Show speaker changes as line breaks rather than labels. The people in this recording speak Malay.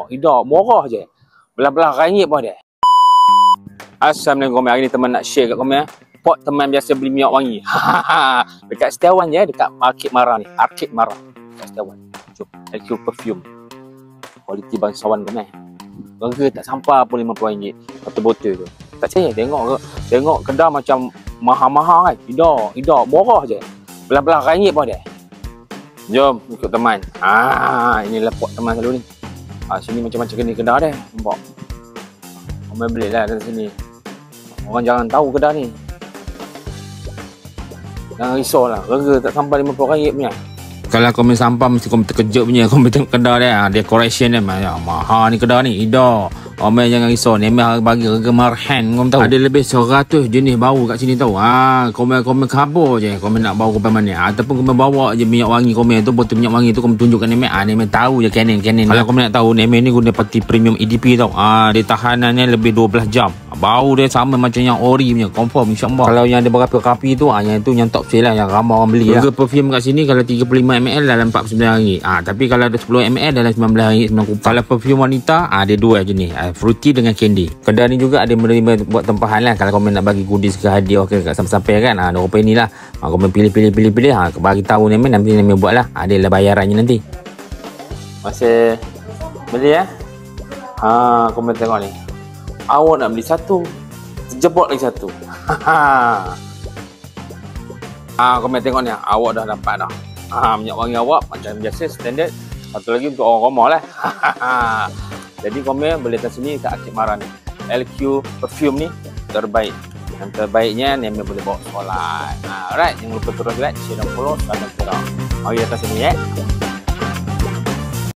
Ida, murah je. Belah-belah RM1 pun ada. Assalamualaikum, hari ni teman nak share kat komen pot teman biasa beli minyak wangi. Dekat Setiawan je, dekat Market Mara ni. Arcade Mara. Dekat Setiawan. Jom, LQ Perfume. Kualiti bangsawan komen. Harga tak sampai pun RM50 satu botol tu. Tak percaya, tengok kedai macam mahal-mahal kan. Ida, murah je. Belah-belah RM1 pun ada. Jom ikut teman. Inilah pot teman selalu ni. Sini macam-macam ni kedai dia. Nampak. Ramai belilah dari sini. Orang jangan tahu kedai ni. Jangan risau lah. Harga tak sampai RM50 punya. Kalau komen sampah mesti komen terkejut punya. Komen tengok kedai dia. Decoration dia. Mahal ni kedai ni. Ida. Komen jangan risau. Nemeh bagi harga marhan. Komen tahu. Ada lebih 100 jenis bau kat sini tahu. Komen kabur je. Komen nak bau komen mana. Ataupun komen bawa je minyak wangi komen tu. Botol minyak wangi tu komen tunjukkan Nemeh. Nemeh tahu je Canon. Kalau komen nak tahu Nemeh ni guna parti premium EDP tau. Dia tahanannya lebih 12 jam. Bau dia sama macam yang ori punya. Confirm insyaAllah. Kalau yang ada berapi-api tu, yang itu yang top sale lah. Yang ramai orang beli lah. Harga perfume kat sini kalau 35ml dalam RM49. Tapi kalau ada 10ml dalam RM19.90. Kalau perfume wanita, ada dua jenis. Fruity dengan candy. Kedai ni juga ada menerima buat tempahan lah. Kalau komen nak bagi goodies ke hadiah ke sampai-sampai kan. Rupa ni lah. Komen pilih. Bagi tahu Nemeh, nanti Nemeh buat lah. Adalah bayarannya nanti. Masih beli ya? Komen tengok ni. Awak nak beli satu, terjebak lagi satu. Komen tengok ni. Awak dah dapat dah. Minyak wangi awak macam biasa standard. Satu lagi untuk orang Roma lah. Jadi komen boleh datang sini kat Arcade Mara ni. LQ Perfume ni terbaik. Yang terbaiknya Nemeh boleh bawa solat. Alright, jangan lupa terus like, share dan follow. Mari datang sini ya.